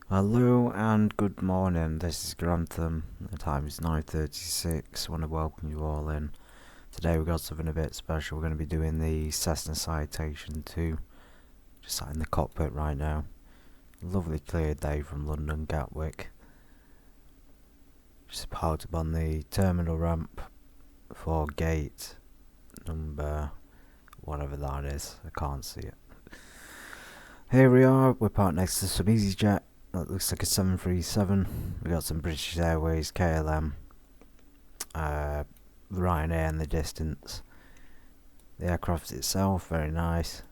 Hello and good morning, this is Grantham. The time is 9:36. I want to welcome you all in. Today we've got something a bit special. We're going to be doing the Cessna Citation II. Just sat in the cockpit right now. Lovely clear day from London Gatwick. Just parked up on the terminal ramp for gate number whatever that is. I can't see it. Here we are, we're parked next to some EasyJet. That looks like a 737. We got some British Airways, KLM, Ryanair in the distance. The aircraft itself, very nice.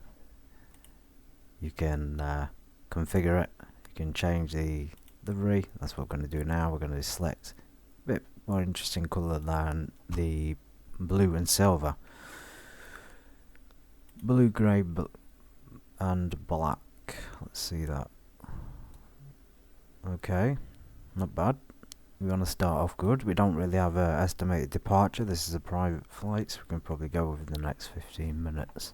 You can configure it. You can change the livery. That's what we're going to do now. We're going to select a bit more interesting colour than the blue and silver. Blue, grey, and black. Let's see that. Okay, not bad. We want to start off good. We don't really have an estimated departure. This is a private flight, so we can probably go within the next 15 minutes.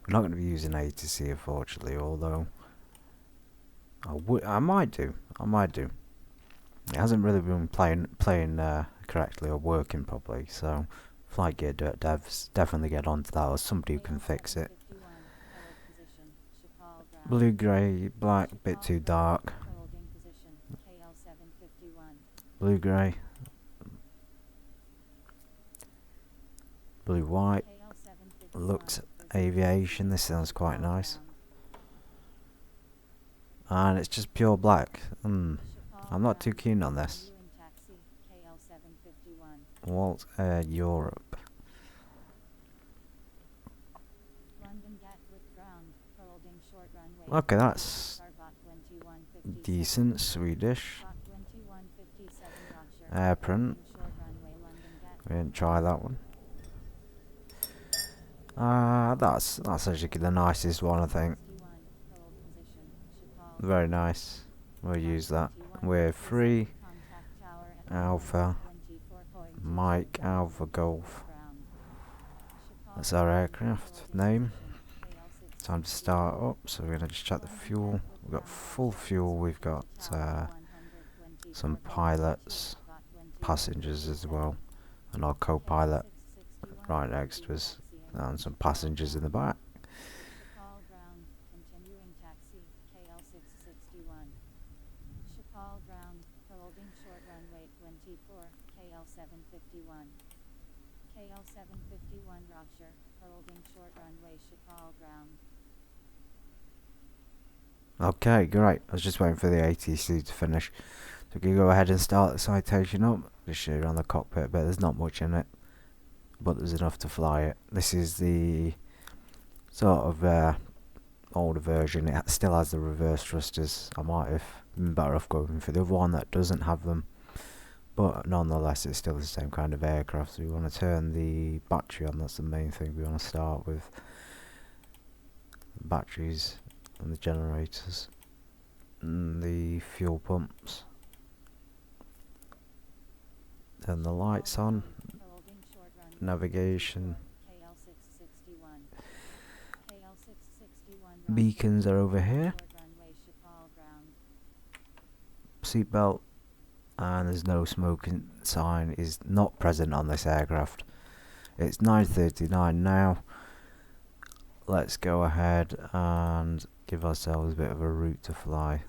We're not going to be using ATC, unfortunately, although I might do. It hasn't really been playing correctly or working properly, so FlightGear devs definitely get onto that, or somebody who can fix it. Blue, grey, black, bit too dark. Blue, grey, blue, white. Looks aviation. This sounds quite nice. And it's just pure black. I'm not too keen on this. Walt Air Europe. Okay, that's decent. Swedish. Airprint. We didn't try that one. That's actually the nicest one, I think. Very nice. We'll use that. We're free. Alpha. Mike Alpha Golf. That's our aircraft name. Time to start up. So we're gonna just check the fuel. We've got full fuel. We've got some pilots, passengers as well, and our co-pilot right next to us, and some passengers in the back. Okay, great. I was just waiting for the ATC to finish. So we can go ahead and start the citation up. Just show you around the cockpit, but there's not much in it, but there's enough to fly it. This is the sort of older version. It still has the reverse thrusters. I might have been better off going for the other one that doesn't have them, but nonetheless it's still the same kind of aircraft. So we want to turn the battery on. That's the main thing we want to start with. The batteries and the generators and the fuel pumps. Turn the lights on. Navigation. Beacons are over here. Seatbelt, and there's no smoking sign is not present on this aircraft. It's 9:39 now. Let's go ahead and give ourselves a bit of a route to fly.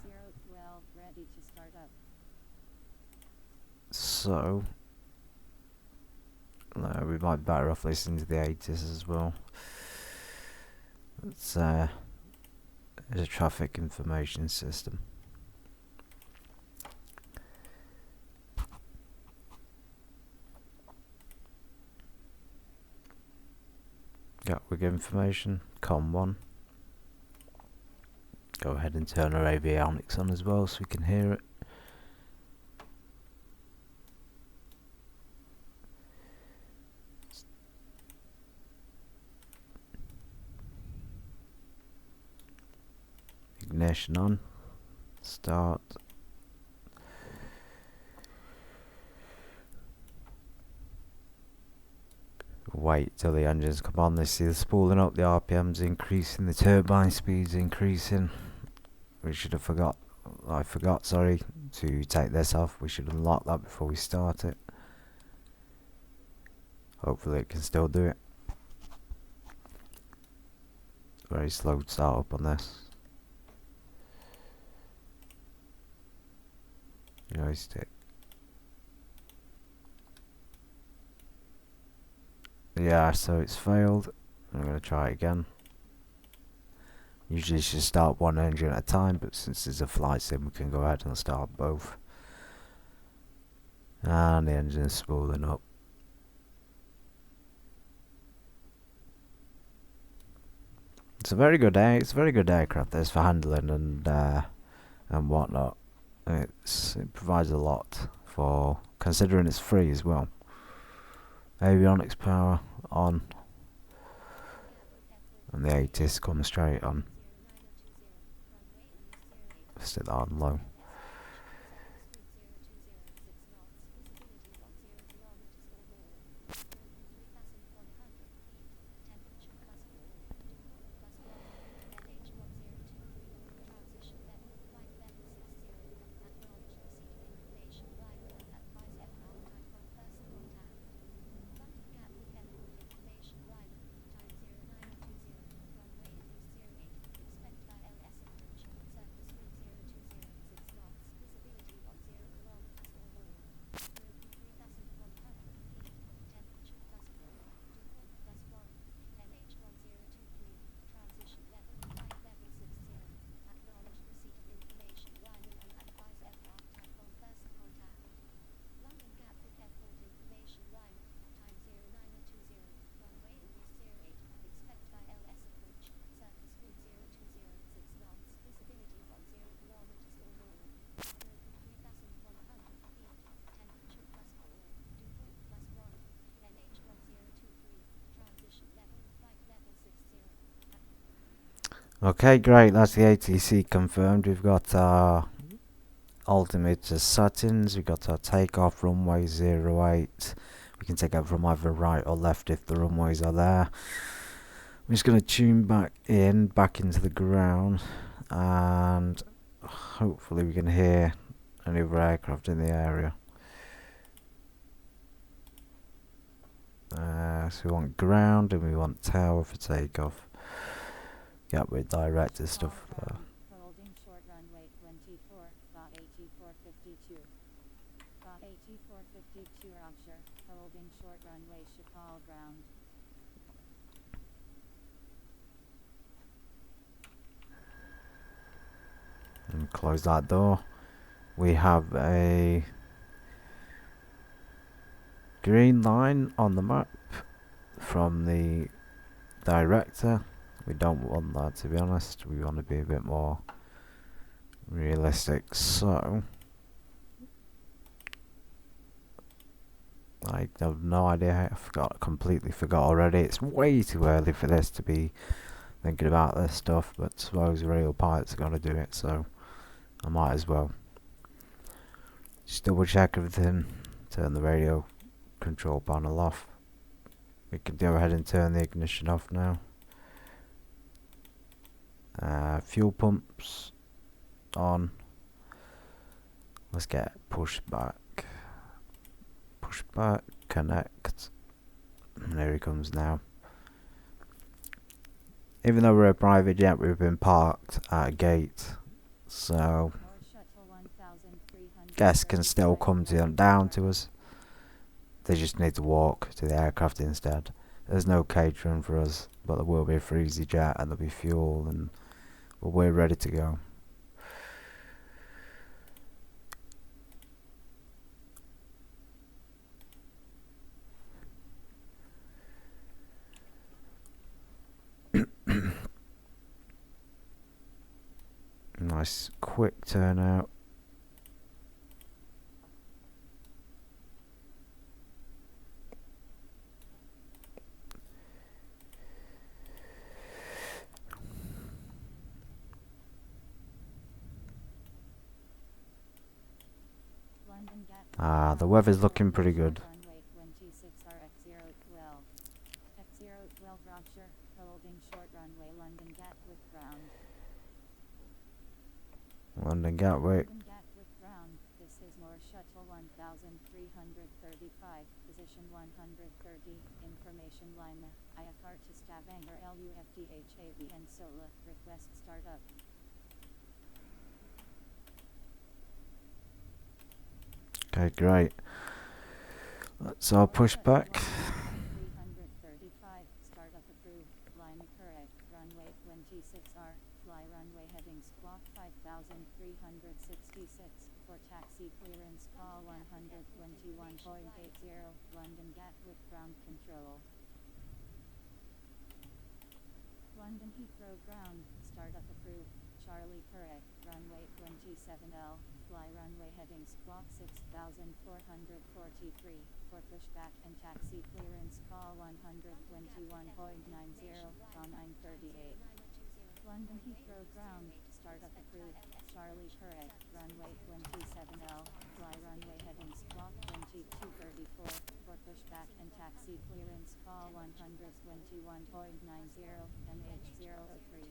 So we might be better off listening to the 80s as well. It's a traffic information system. Gatwick information, COM1. Go ahead and turn our avionics on as well so we can hear it. Ignition on. Start. Wait till the engines come on. They see the spooling up, the RPM's increasing, the turbine speed's increasing. We should have I forgot, sorry, to take this off. We should unlock that before we start it. Hopefully it can still do it. Very slow to start up on this. Joystick. Yeah, so it's failed. I'm going to try it again. Usually you should start one engine at a time, but since it's a flight sim we can go ahead and start both. And the engine's spooling up. It's a very good aircraft this for handling and whatnot. It provides a lot for, considering it's free as well. Avionics power on, and the ATIS comes straight on. Stick that on low. Okay, great, that's the ATC confirmed. We've got our altimeter settings, we've got our takeoff runway 08. We can take out from either right or left if the runways are there. I'm just going to tune back into the ground, and hopefully we can hear any other aircraft in the area. So we want ground and we want tower for takeoff. Gatwick direct and stuff. Holding short runway 24, got AT452. Got AT452 Roger, holding short runway Chicago ground. And close that door. We have a green line on the map from the director. We don't want that, to be honest. We want to be a bit more realistic. So I have no idea. Completely forgot already. It's way too early for this to be thinking about this stuff, but I suppose real pilots are going to do it, so I might as well. Just double check everything. Turn the radio control panel off. We can go ahead and turn the ignition off now. Fuel pumps on. Let's get push back, connect, and there he comes now. Even though we're a private jet, we've been parked at a gate, so guests can still come down to us. They just need to walk to the aircraft instead. There's no catering for us, but there will be a freezy jet and there'll be fuel, and we're ready to go. Nice quick turnout. The weather's looking pretty good. London Gatwick. London Gatwick ground. This is more shuttle 1335, position 130, information Lima, IFR to Stavanger LUFDHAV and SOLA, request startup. Okay, great. Let's all push back. 335, startup approved, Lima correct, runway 26R, fly runway heading squawk 5366, for taxi clearance call 121.80, London Gatwick ground control. London Heathrow ground, startup approved, Charlie correct, runway 27L, fly runway heading squawk 6443, for pushback and taxi clearance call 121.90, on 938. London Heathrow ground, startup approved, Charlie correct, runway 27L, fly runway heading squawk 2234, for pushback and taxi clearance call 121.90, MH003.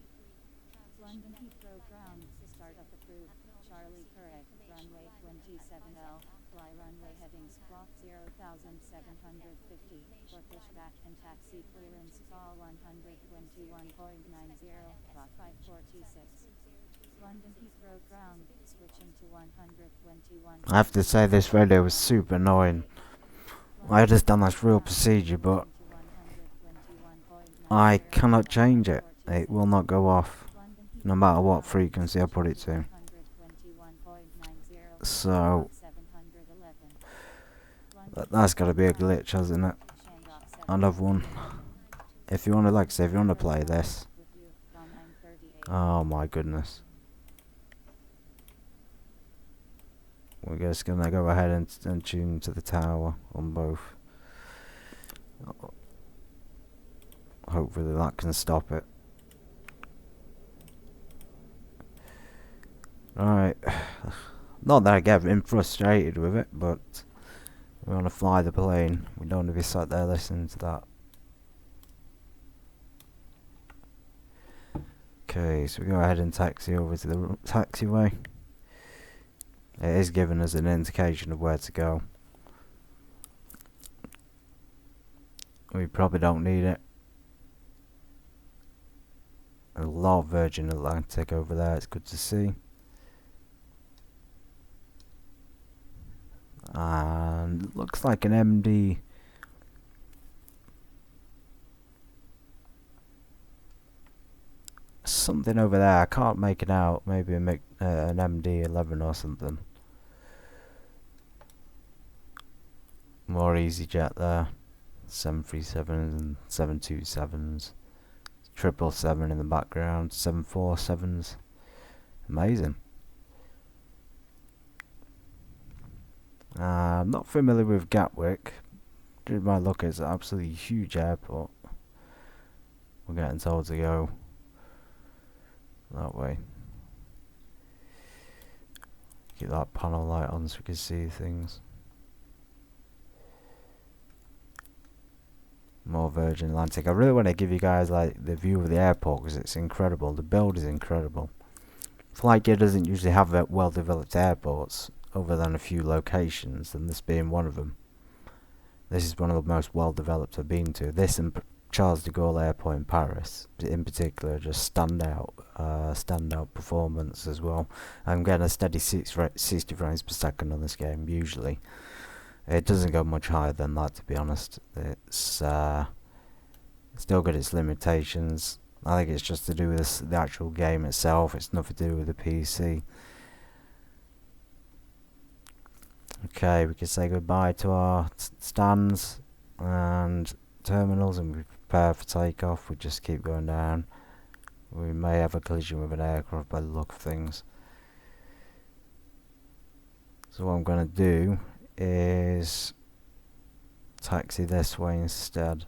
London Heathrow ground, startup approved, Charlie correct, runway 27L, fly runway heading squawk 0750, for pushback and taxi clearance call 121.90, 546. London Heathrow ground, switching to 121. I have to say this radio was super annoying. I understand that's real procedure, but I cannot change it. It will not go off, no matter what frequency I put it to. So that's got to be a glitch, hasn't it? Another one. If you want to, like I say, if you want to play this, oh my goodness, we're just gonna go ahead and tune to the tower on both. Hopefully that can stop it. Alright. Not that I get frustrated with it, but we want to fly the plane. We don't want to be sat there listening to that. Okay, so we go ahead and taxi over to the taxiway. It is giving us an indication of where to go. We probably don't need it. A lot of Virgin Atlantic over there, it's good to see. And looks like an MD. Something over there, I can't make it out. Maybe an MD-11 or something. More EasyJet there. 737s and 727s. 777 in the background. 747s. Amazing. I'm not familiar with Gatwick. Did my look, it's an absolutely huge airport. We're getting told to go that way. Keep that panel light on so we can see things. More Virgin Atlantic. I really want to give you guys like the view of the airport because it's incredible. The build is incredible. FlightGear doesn't usually have well developed airports other than a few locations, and this being one of them. This is one of the most well developed I've been to. This and Charles de Gaulle Airport in Paris in particular just standout performance as well. I'm getting a steady 60 frames per second on this game usually. It doesn't go much higher than that, to be honest. It's still got its limitations. I think it's just to do with the actual game itself. It's nothing to do with the PC. Okay, we can say goodbye to our stands and terminals and we prepare for takeoff. We just keep going down. We may have a collision with an aircraft by the look of things. So what I'm going to do is taxi this way instead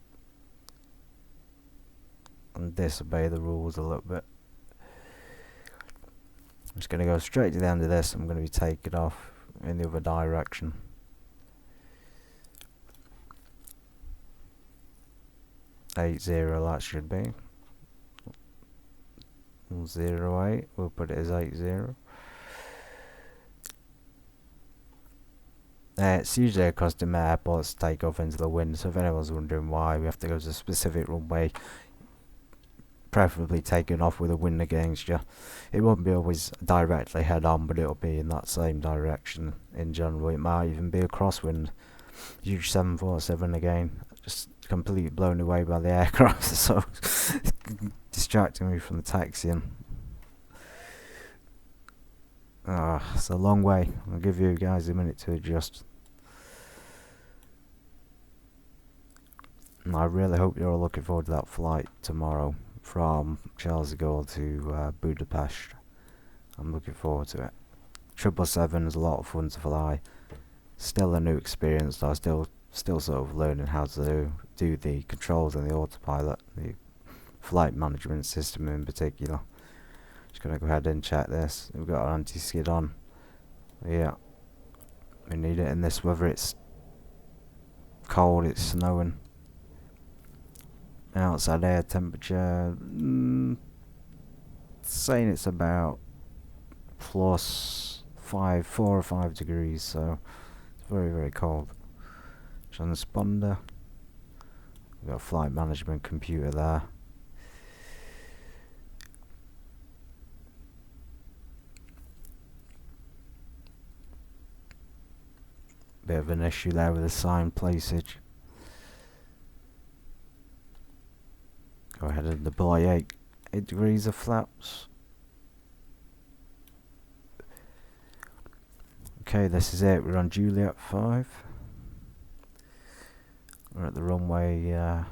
and disobey the rules a little bit. I'm just going to go straight to the end of this. I'm going to be taking off in the other direction. Eight zero, that should be 08. We'll put it as 80. It's usually a custom airports take off into the wind, so if anyone's wondering why we have to go to a specific runway, preferably taking off with a wind against you. It won't be always directly head on, but it'll be in that same direction in general. It might even be a crosswind. Huge 747 again, just completely blown away by the aircraft, so distracting me from the taxiing. It's a long way. I'll give you guys a minute to adjust. And I really hope you're all looking forward to that flight tomorrow from Charles de Gaulle to Budapest. I'm looking forward to it. 777 is a lot of fun to fly. Still a new experience though. Still sort of learning how to do the controls and the autopilot, the flight management system in particular. Just gonna go ahead and check this. We've got our anti-skid on. Yeah, we need it in this weather. It's cold, it's snowing. Outside air temperature, saying it's about plus 4 or 5 degrees, so it's very, very cold. Transponder. We've got a flight management computer there. Bit of an issue there with the sign placage. Go ahead and deploy 8 degrees of flaps. Okay, this is it. We're on Juliet 5. We're at the runway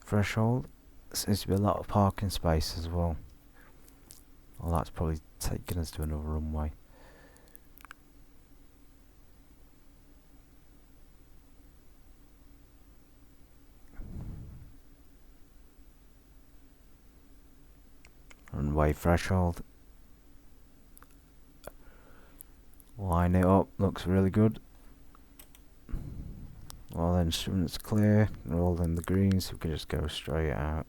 threshold. Seems to be a lot of parking space as well. Well, that's probably taking us to another runway. Runway threshold. Line it up, looks really good. All the instruments clear, they're all in the green, so we can just go straight out.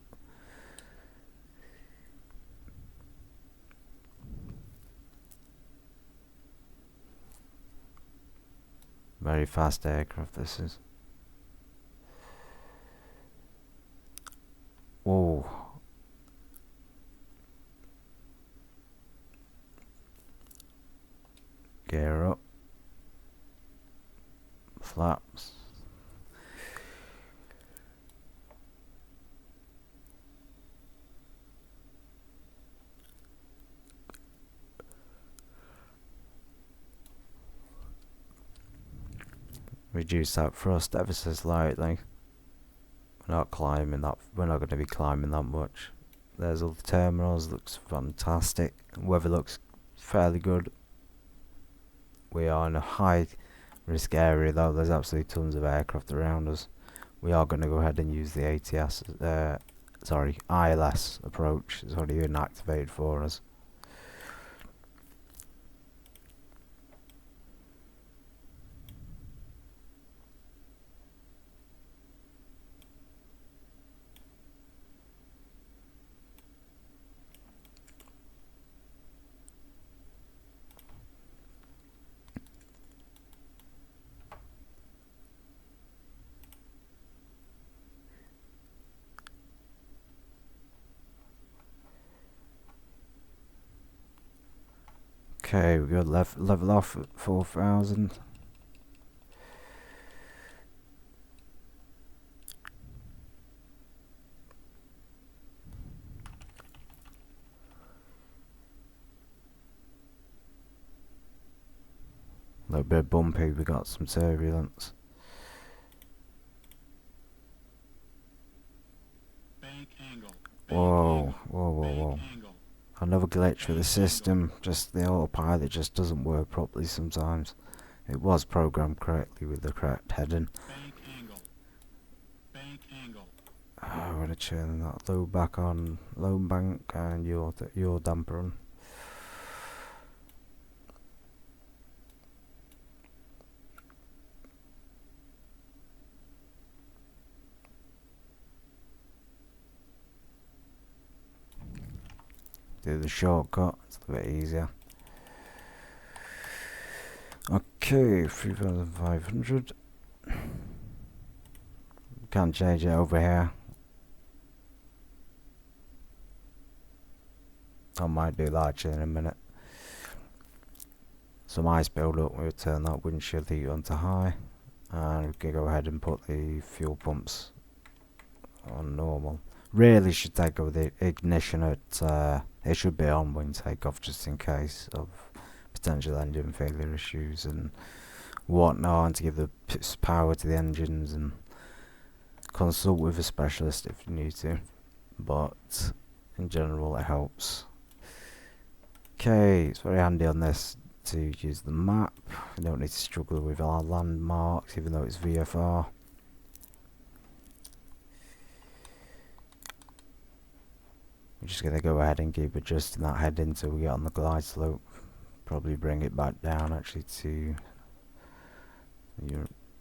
Very fast aircraft this is. Whoa. Gear up. Flaps. Reduce that thrust ever so slightly. We're not climbing that. We're not going to be climbing that much. There's all the terminals. Looks fantastic. Weather looks fairly good. We are in a high risk area though. There's absolutely tons of aircraft around us. We are going to go ahead and use the ILS approach. It's already been activated for us. Okay, we got level off at 4,000. A little bit bumpy, we got some turbulence. Whoa, whoa, whoa, whoa. Another glitch with the system, just the autopilot just doesn't work properly sometimes. It was programmed correctly with the correct heading. I'm going to turn that load back on, load bank and your damper on. Do the shortcut, it's a bit easier. Okay, 3,500. Can't change it over here. I might do that actually in a minute. Some ice build up, we'll turn that windshield heat on to high, and we can go ahead and put the fuel pumps on normal. Really should take over the ignition at, it should be on when takeoff, just in case of potential engine failure issues and whatnot, and to give the power to the engines, and consult with a specialist if you need to, but in general it helps. Okay, it's very handy on this to use the map. You don't need to struggle with our landmarks, even though it's VFR. We're just going to go ahead and keep adjusting that head until we get on the glide slope. Probably bring it back down actually to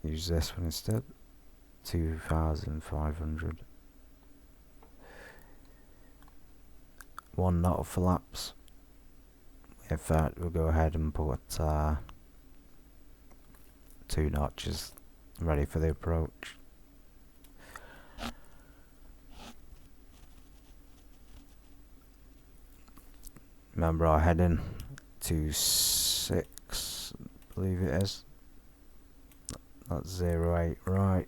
use this one instead. 2,500. 1 knot of flaps. In fact, we'll go ahead and put 2 notches ready for the approach. Remember our heading, 26, I believe it is. That's 08, right.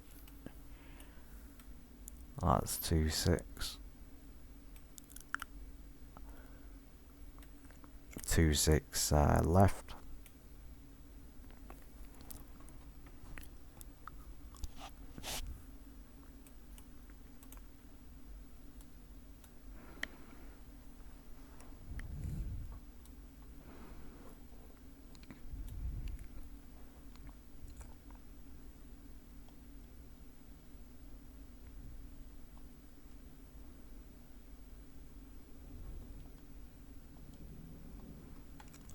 That's 26. 26 left.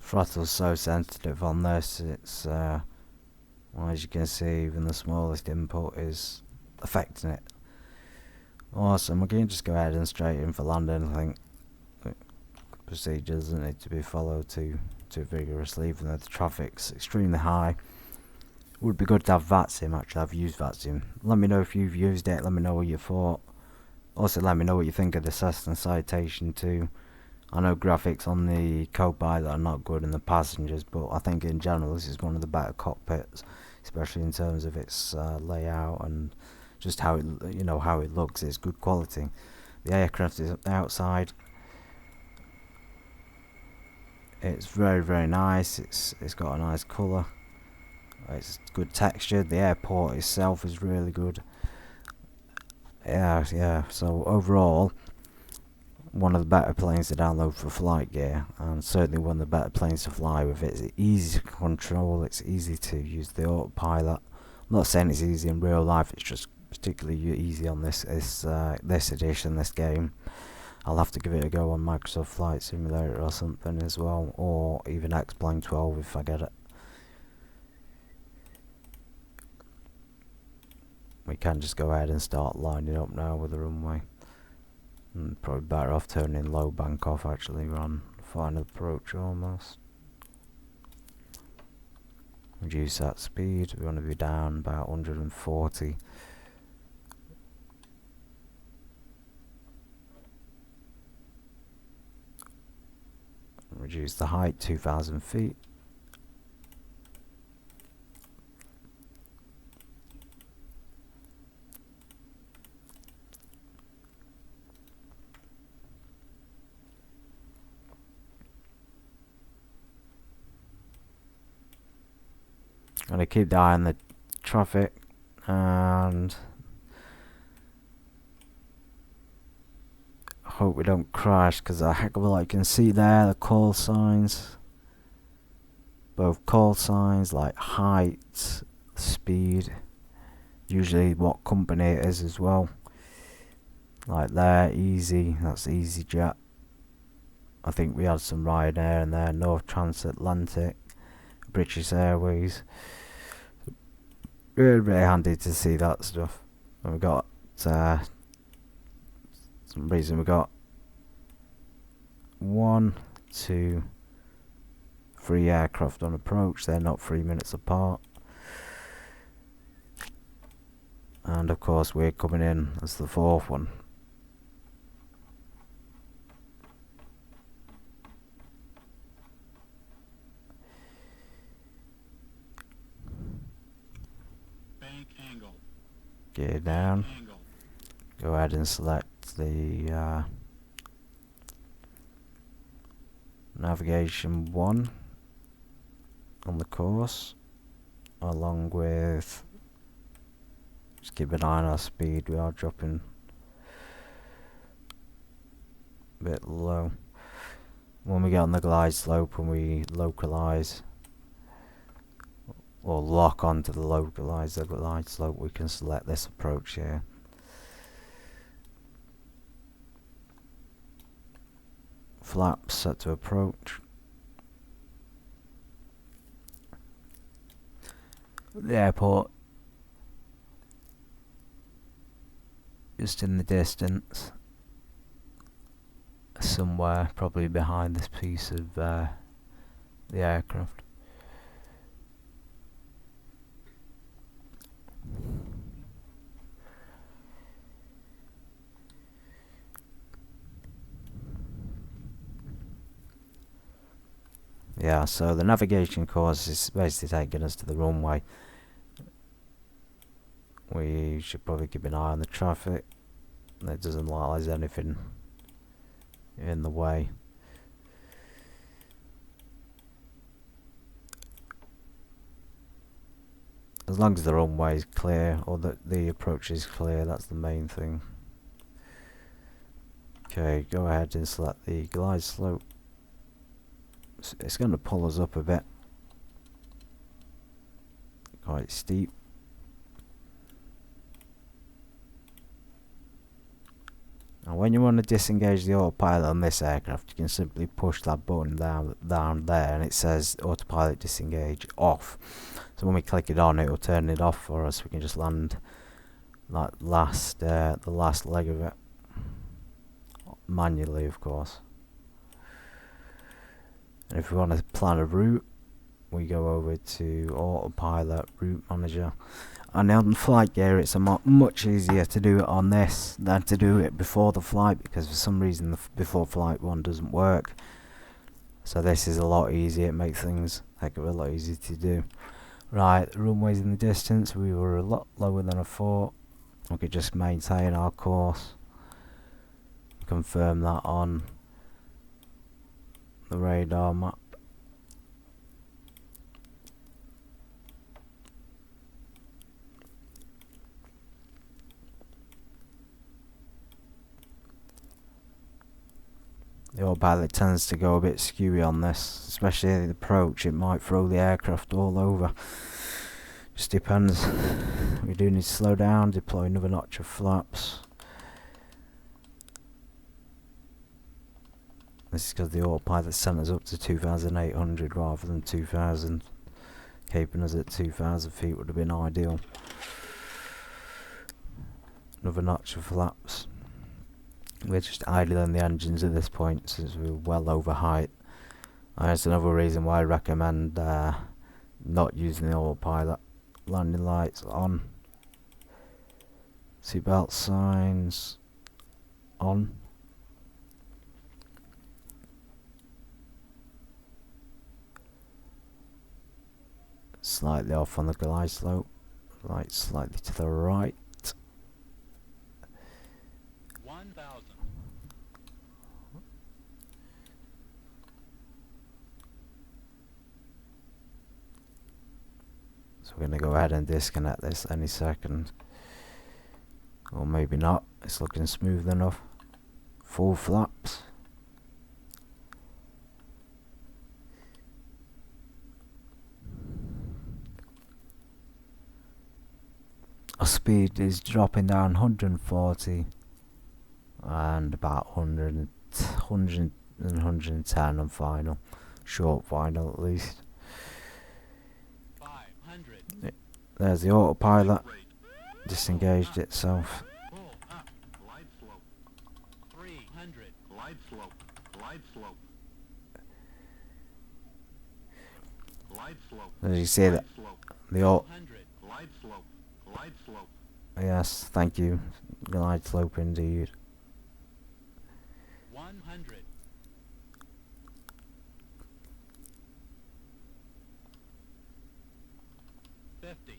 Throttle's so sensitive on this, it's well, as you can see, even the smallest input is affecting it. Awesome, we can just go ahead and straight in for London. I think the procedure doesn't need to be followed too vigorously, even though the traffic's extremely high. Would be good to have VATSIM, actually. I've used VATSIM. Let me know if you've used it, let me know what you thought. Also let me know what you think of the Cessna Citation II. I know graphics on the co-pilot are not good in the passengers, but I think in general this is one of the better cockpits, especially in terms of its layout and just how it, how it looks. It's good quality. The aircraft is outside. It's very nice. It's got a nice colour. It's good texture. The airport itself is really good. Yeah. So overall, one of the better planes to download for FlightGear, and certainly one of the better planes to fly with. It's easy to control, it's easy to use the autopilot. I'm not saying it's easy in real life, it's just particularly easy on this edition, this game. I'll have to give it a go on Microsoft Flight Simulator or something as well, or even X-Plane 12 if I get it. We can just go ahead and start lining up now with the runway. Probably better off turning low bank off actually. We're on final approach almost. Reduce that speed. We want to be down about 140. Reduce the height 2,000 feet. Gotta keep the eye on the traffic, and hope we don't crash, because a heck of a lot you can see there, the call signs, both call signs like height, speed, usually what company it is as well, like there, Easy, that's EasyJet. I think we had some Ryanair in there, North Transatlantic, British Airways. Really handy to see that stuff. And we got some reason we got 1, 2, 3 aircraft on approach, they're not 3 minutes apart. And of course we're coming in as the 4th one. Bank angle. Gear down. Go ahead and select the navigation 1 on the course, along with, just keep an eye on our speed, we are dropping a bit low. When we get on the glide slope and we localize or lock onto the localized glide slope, we can select this approach here. Flaps set to approach. The airport just in the distance, somewhere probably behind this piece of the aircraft. Yeah, so the navigation course is basically taking us to the runway. We should probably keep an eye on the traffic. It doesn't look like there's anything in the way. As long as the runway is clear, or the approach is clear, that's the main thing. Okay, go ahead and select the glide slope. It's going to pull us up a bit, quite steep. And when you want to disengage the autopilot on this aircraft, you can simply push that button down there, and it says autopilot disengage off. So when we click it on, it will turn it off for us. We can just land that the last leg of it manually, of course. And if we want to plan a route, we go over to Autopilot Route Manager. And on FlightGear, it's much easier to do it on this than to do it before the flight, because for some reason the before flight one doesn't work. So this is a lot easier. It makes things a heck of a lot easier to do. Right, the runway's in the distance. We were a lot lower than I thought. We could just maintain our course. Confirm that on the radar map. The autopilot tends to go a bit skewy on this, especially at the approach. It might throw the aircraft all over. Just depends. We do need to slow down, deploy another notch of flaps. This is because the autopilot sent us up to 2,800 rather than 2,000. Keeping us at 2,000 feet would have been ideal. Another notch of flaps. We're just idling the engines at this point since we're well over height. That's another reason why I recommend not using the autopilot. Landing lights on. Seatbelt signs on. Slightly off on the glide slope. Lights slightly to the right. 1,000. So we're going to go ahead and disconnect this any second. Or maybe not. It's looking smooth enough. Full flaps. Our speed is dropping down 140 and about 100 and 110 on final. Short final at least. 500. There's the autopilot. Disengaged itself. Pull up. Glide slope. 300. Glide slope. Glide slope. Glide slope. As you see that Glide slope. the all 200. Glide slope. Glide slope. yes, thank you. Glide slope indeed. 100. 50.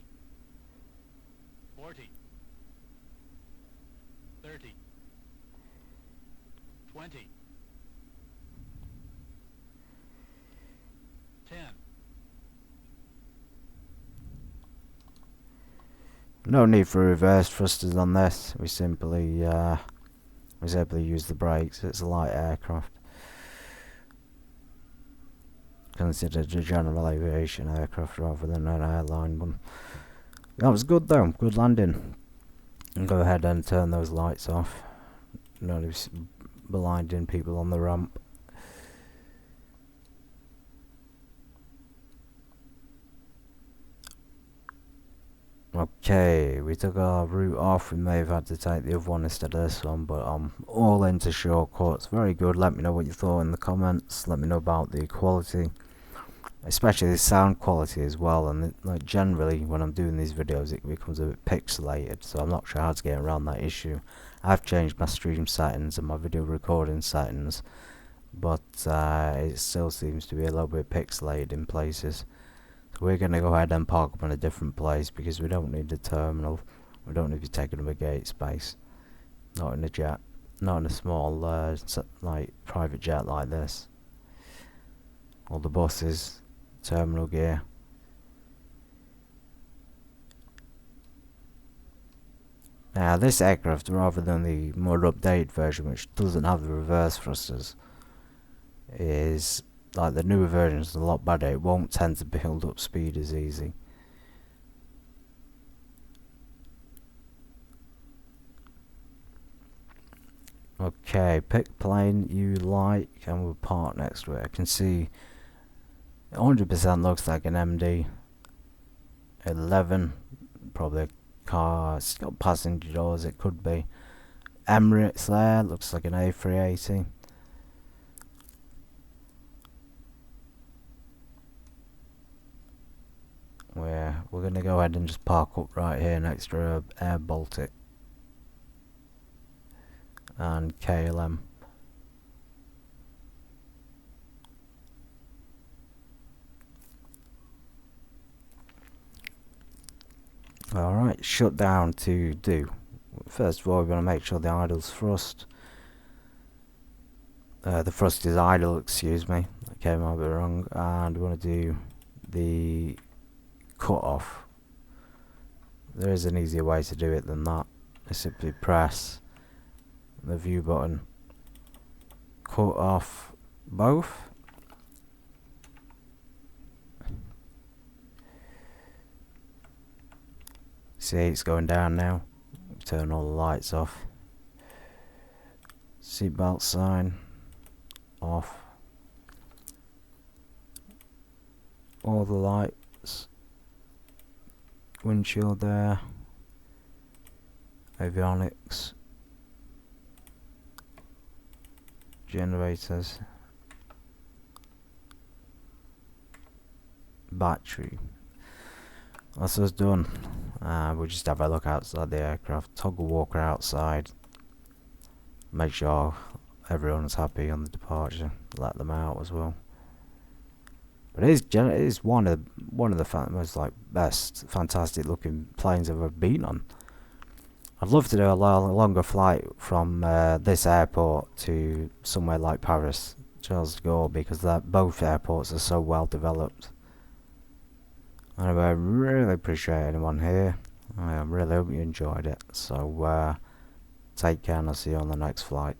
40. 30. 20. 10. No need for reverse thrusters on this. We simply use the brakes. It's a light aircraft, considered a general aviation aircraft rather than an airline one. That was good though. Good landing. And go ahead and turn those lights off. Not blinding people on the ramp. Okay, we took our route off. We may have had to take the other one instead of this one, but all into shortcuts. Very good. Let me know what you thought in the comments. Let me know about the quality, especially the sound quality as well. And like generally, when I'm doing these videos, it becomes a bit pixelated, so I'm not sure how to get around that issue. I've changed my stream settings and my video recording settings, but it still seems to be a little bit pixelated in places. So we're going to go ahead and park up in a different place because we don't need the terminal. We don't need to be taking up a gate space. Not in a jet. Not in a small like private jet like this. Or the buses. Terminal gear. Now this aircraft, rather than the more updated version which doesn't have the reverse thrusters, is like the newer version is a lot better. It won't tend to build up speed as easy. Okay, pick plane you like and we'll park next to it. I can see 100% looks like an MD 11, probably a car. It's got passenger doors, it could be Emirates there, looks like an A380. We're going to go ahead and just park up right here next to Air Baltic and KLM. Alright, shut down to do. First of all, we're going to make sure the idle's thrust. The thrust is idle, excuse me. That came out a bit wrong. And we're going to do the cut off. There is an easier way to do it than that. I simply press the view button, cut off both. See, it's going down now. Turn all the lights off. Seatbelt sign off. All the lights. Windshield there. Avionics. Generators. Battery. That's us done. We'll just have a look outside the aircraft. Toggle walker outside. Make sure everyone's happy on the departure. Let them out as well. But it is one of the most like best, fantastic looking planes I've ever been on. I'd love to do a longer flight from this airport to somewhere like Paris, Charles de Gaulle, because both airports are so well developed. And I really appreciate anyone here. I really hope you enjoyed it. So take care and I'll see you on the next flight.